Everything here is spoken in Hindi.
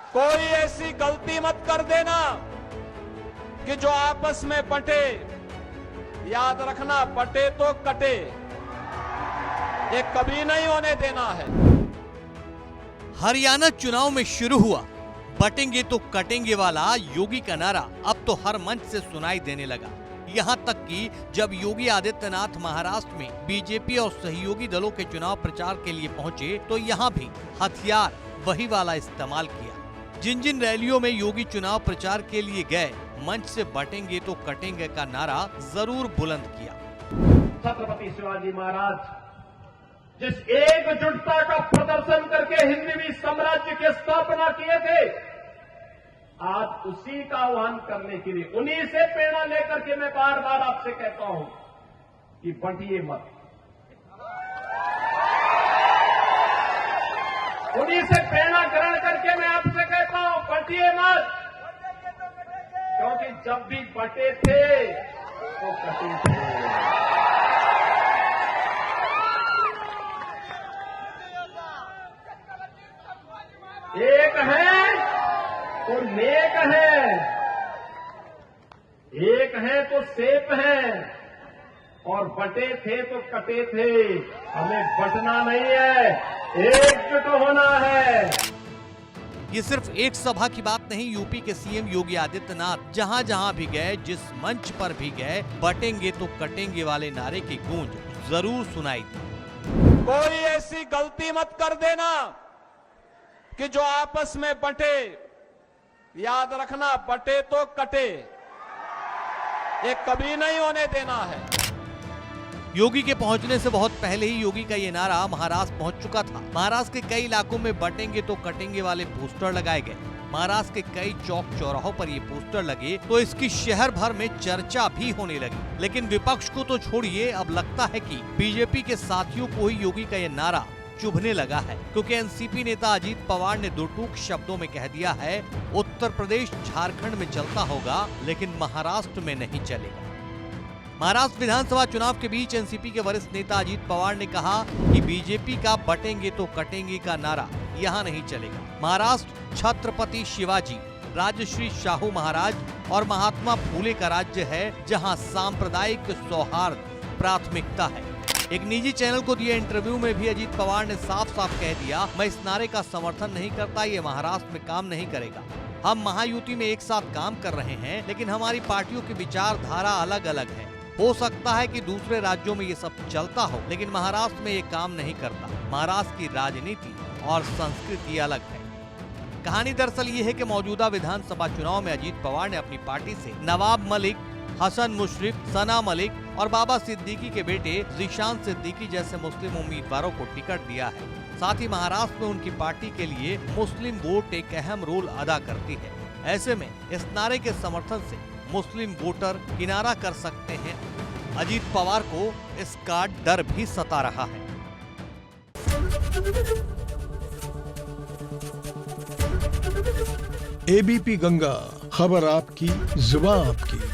कोई ऐसी गलती मत कर देना कि जो आपस में बंटे। याद रखना, बटे तो कटे, ये कभी नहीं होने देना है। हरियाणा चुनाव में शुरू हुआ बटेंगे तो कटेंगे वाला योगी का नारा अब तो हर मंच से सुनाई देने लगा। यहाँ तक कि जब योगी आदित्यनाथ महाराष्ट्र में बीजेपी और सहयोगी दलों के चुनाव प्रचार के लिए पहुंचे तो यहाँ भी हथियार वही वाला इस्तेमाल किया। जिन जिन रैलियों में योगी चुनाव प्रचार के लिए गए, मंच से बटेंगे तो कटेंगे का नारा जरूर बुलंद किया। छत्रपति शिवाजी महाराज जिस एकजुटता का प्रदर्शन करके हिंदवी साम्राज्य की स्थापना किए थे, आज उसी का आह्वान करने के लिए, उन्हीं से प्रेरणा लेकर के मैं बार बार आपसे कहता हूं कि बंटिए मत। उन्हीं से प्रेरणा ग्रहण करके मैं आपसे कहता हूं बंटिए मत, क्योंकि जब भी बटे थे तो कटे थे। एक है तो नेक है, एक है तो सेफ है, और बटे थे तो कटे थे। हमें बटना नहीं है, एकजुट होना है। ये सिर्फ एक सभा की बात नहीं, यूपी के सीएम योगी आदित्यनाथ जहां जहां भी गए, जिस मंच पर भी गए, बटेंगे तो कटेंगे वाले नारे की गूंज जरूर सुनाई दी। कोई ऐसी गलती मत कर देना कि जो आपस में बंटे। याद रखना, बटे तो कटे, ये कभी नहीं होने देना है। योगी के पहुंचने से बहुत पहले ही योगी का ये नारा महाराष्ट्र पहुंच चुका था। महाराष्ट्र के कई इलाकों में बटेंगे तो कटेंगे वाले पोस्टर लगाए गए। महाराष्ट्र के कई चौक चौराहों पर ये पोस्टर लगे तो इसकी शहर भर में चर्चा भी होने लगी। लेकिन विपक्ष को तो छोड़िए, अब लगता है कि बीजेपी के साथियों को ही योगी का ये नारा चुभने लगा है, क्योंकि एनसीपी नेता अजीत पवार ने दो टूक शब्दों में कह दिया है, उत्तर प्रदेश झारखंड में चलता होगा लेकिन महाराष्ट्र में नहीं चलेगा। महाराष्ट्र विधानसभा चुनाव के बीच एनसीपी के वरिष्ठ नेता अजीत पवार ने कहा कि बीजेपी का बटेंगे तो कटेंगे का नारा यहाँ नहीं चलेगा। महाराष्ट्र छत्रपति शिवाजी, राजश्री शाहू महाराज और महात्मा फूले का राज्य है, जहाँ सांप्रदायिक सौहार्द प्राथमिकता है। एक निजी चैनल को दिए इंटरव्यू में भी अजीत पवार ने साफ साफ कह दिया, मैं इस नारे का समर्थन नहीं करता, ये महाराष्ट्र में काम नहीं करेगा। हम महायुति में एक साथ काम कर रहे हैं, लेकिन हमारी पार्टियों की विचारधारा अलग अलग है। हो सकता है कि दूसरे राज्यों में ये सब चलता हो, लेकिन महाराष्ट्र में ये काम नहीं करता। महाराष्ट्र की राजनीति और संस्कृति अलग है। कहानी दरअसल ये है कि मौजूदा विधानसभा चुनाव में अजीत पवार ने अपनी पार्टी से नवाब मलिक, हसन मुशर्रफ, सना मलिक और बाबा सिद्दीकी के बेटे जीशान सिद्दीकी जैसे मुस्लिम उम्मीदवारों को टिकट दिया है। साथ ही महाराष्ट्र में उनकी पार्टी के लिए मुस्लिम वोट एक अहम रोल अदा करती है। ऐसे में इस नारे के समर्थन से मुस्लिम वोटर किनारा कर सकते हैं। अजीत पवार को इसका डर भी सता रहा है। एबीपी गंगा, खबर आपकी, जुबान आपकी।